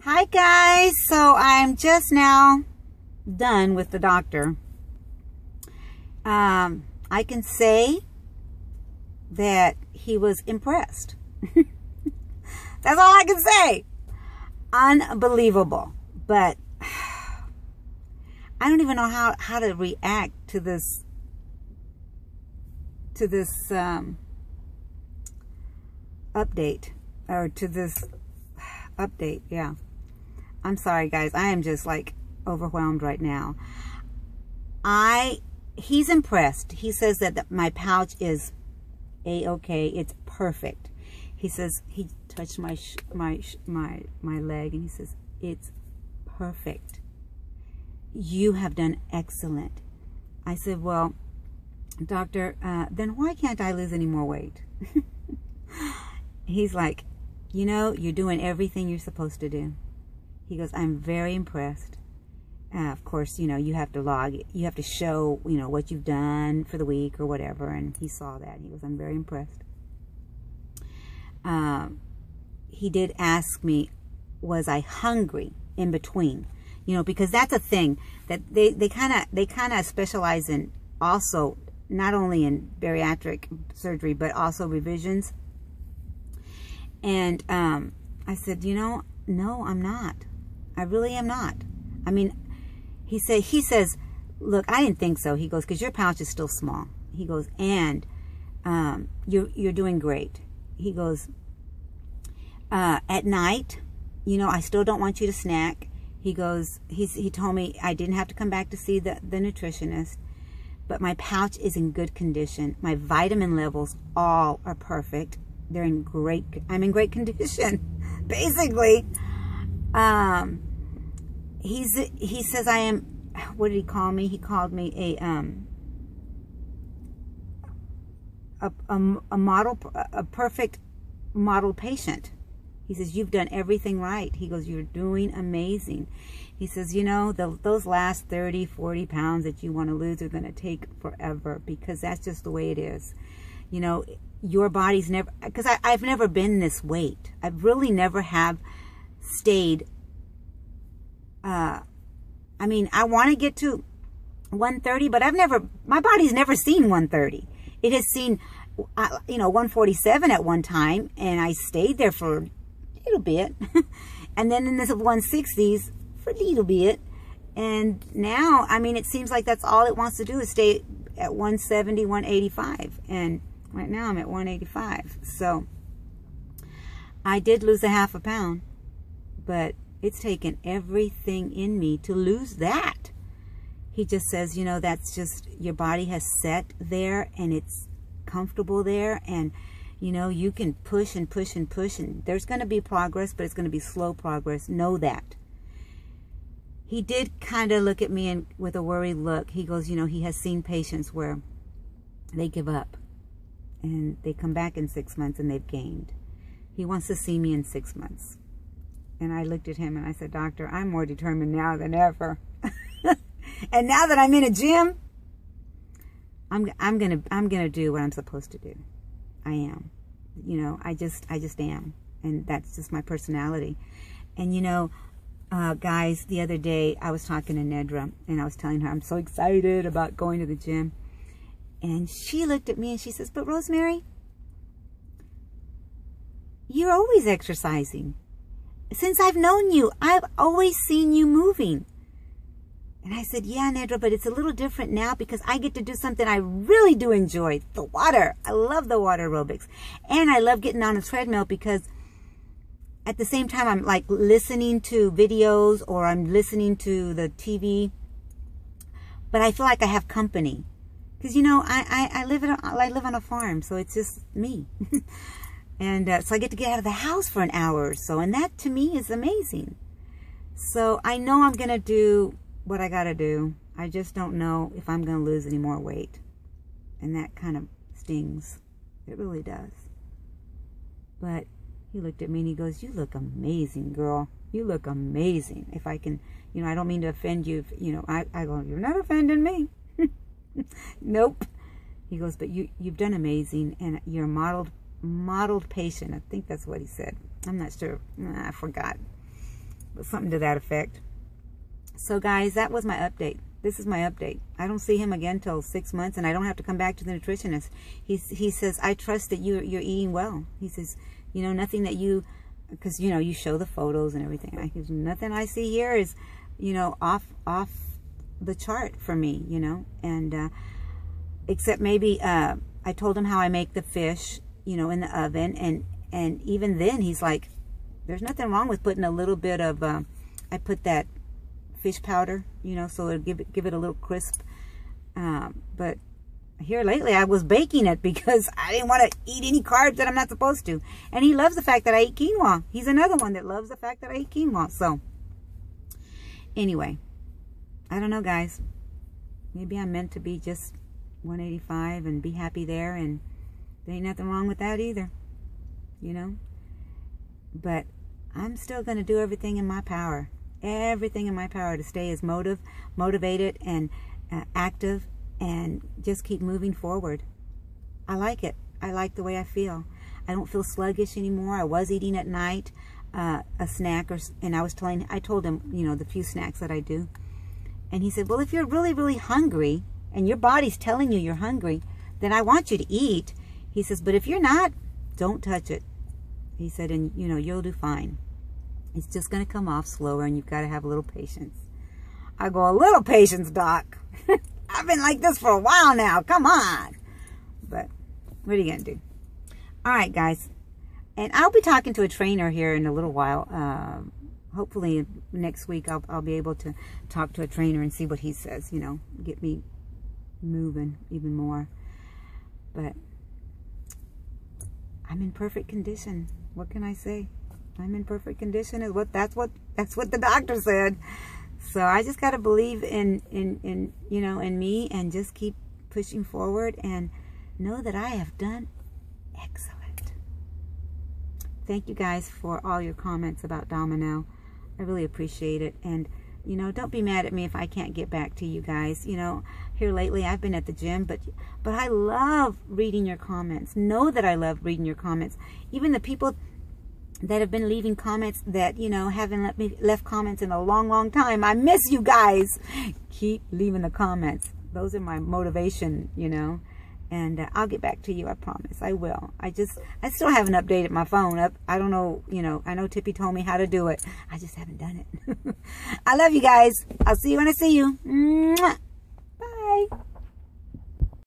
Hi guys, so I'm just now done with the doctor. I can say that he was impressed. That's all I can say. Unbelievable. But I don't even know how to react to this update, or to this update. Yeah, I'm sorry guys, I am just like overwhelmed right now. He's impressed. He says that my pouch is a-okay. It's perfect. He says, he touched my leg and he says, it's perfect. You have done excellent. I said, well, doctor, then why can't I lose any more weight? He's like, you know, you're doing everything you're supposed to do. He goes, I'm very impressed. Of course, you know, you have to log, you have to show, you know, what you've done for the week or whatever. And he saw that. He goes, I'm very impressed. He did ask me, was I hungry in between? You know, because that's a thing that they kind of specialize in, also not only in bariatric surgery but also revisions. And I said, you know, no, I'm not. I really am not. I mean, he says, look, I didn't think so. He goes, because your pouch is still small. He goes, and you're doing great. He goes, at night, you know, I still don't want you to snack. He goes, he told me I didn't have to come back to see the nutritionist, but my pouch is in good condition. My vitamin levels all are perfect. They're in great, I'm in great condition, basically. He says I am, what did he call me? He called me a perfect model patient. He says, you've done everything right. He goes, you're doing amazing. He says, you know, those last 30, 40 pounds that you want to lose are going to take forever, because that's just the way it is. You know, your body's never, because I've never been this weight. I really never have stayed. I mean, I want to get to 130, but my body's never seen 130. It has seen, you know, 147 at one time, and I stayed there for a little bit. And then in the 160s for a little bit. And now, I mean, it seems like that's all it wants to do is stay at 170, 185. And right now I'm at 185. So I did lose a half a pound, but it's taken everything in me to lose that. He just says, you know, that's just, your body has set there and it's comfortable there, and you know, you can push and push and push, and there's going to be progress, but it's going to be slow progress. Know that. He did kind of look at me with a worried look. He goes, you know, he has seen patients where they give up and they come back in 6 months and they've gained. He wants to see me in 6 months. And I looked at him and I said, doctor, I'm more determined now than ever. And now that I'm in a gym, I'm gonna do what I'm supposed to do. I am. You know, I just am. And that's just my personality. And you know, guys, the other day I was talking to Nedra and I was telling her I'm so excited about going to the gym. And she looked at me and she says, but Rosemary, you're always exercising. Since I've known you, I've always seen you moving. And I said, yeah, Nedra, but it's a little different now because I get to do something I really do enjoy, the water. I love the water aerobics. And I love getting on a treadmill because at the same time I'm like listening to videos or I'm listening to the TV, but I feel like I have company. Because, you know, I live on a farm, so it's just me. And so I get to get out of the house for an hour or so, and that to me is amazing. So I know I'm going to do what I got to do. I just don't know if I'm going to lose any more weight. And that kind of stings. It really does. But he looked at me and he goes, you look amazing, girl. You look amazing. If I can, you know, I don't mean to offend you. You know, I go, you're not offending me. Nope. He goes, but you've done amazing, and you're a modeled patient. I think that's what he said. I'm not sure. I forgot. something to that effect. So guys, that was my update. This is my update. I don't see him again till 6 months, and I don't have to come back to the nutritionist. He says, I trust that you're eating well. He says, you know, nothing that you, because, you know, you show the photos and everything. Nothing I see here is, you know, off the chart for me, you know. And except maybe I told him how I make the fish, you know, in the oven. And even then, he's like, there's nothing wrong with putting a little bit of, I put that fish powder, you know, so it'll give it a little crisp. But here lately I was baking it because I didn't want to eat any carbs that I'm not supposed to. And he loves the fact that I eat quinoa. He's another one that loves the fact that I eat quinoa. So anyway, I don't know, guys. Maybe I'm meant to be just 185 and be happy there, and there ain't nothing wrong with that either, you know. But I'm still going to do everything in my power. Everything in my power to stay as motivated and active, and just keep moving forward. I like it. I like the way I feel. I don't feel sluggish anymore. I was eating at night a snack, and I told him, you know, the few snacks that I do. And he said, well, if you're really, really hungry and your body's telling you you're hungry, then I want you to eat. He says, but if you're not, don't touch it. He said, and, you know, you'll do fine. It's just going to come off slower, and you've got to have a little patience. I go, a little patience, Doc. I've been like this for a while now. Come on. But what are you going to do? All right, guys. And I'll be talking to a trainer here in a little while. Hopefully next week I'll be able to talk to a trainer and see what he says, you know, get me moving even more. But I'm in perfect condition. What can I say? I'm in perfect condition. That's what the doctor said. So I just got to believe in you know, in me, and just keep pushing forward and know that I have done excellent. Thank you guys for all your comments about Domino. I really appreciate it. And, you know, don't be mad at me if I can't get back to you guys. You know, here lately I've been at the gym, but I love reading your comments. Know that I love reading your comments. Even the people that have been leaving comments that, you know, haven't left comments in a long, long time. I miss you guys. Keep leaving the comments. Those are my motivation, you know. And I'll get back to you, I promise. I will. I still haven't updated my phone up. I don't know, you know, I know Tippy told me how to do it. I just haven't done it. I love you guys. I'll see you when I see you. Mwah. Bye.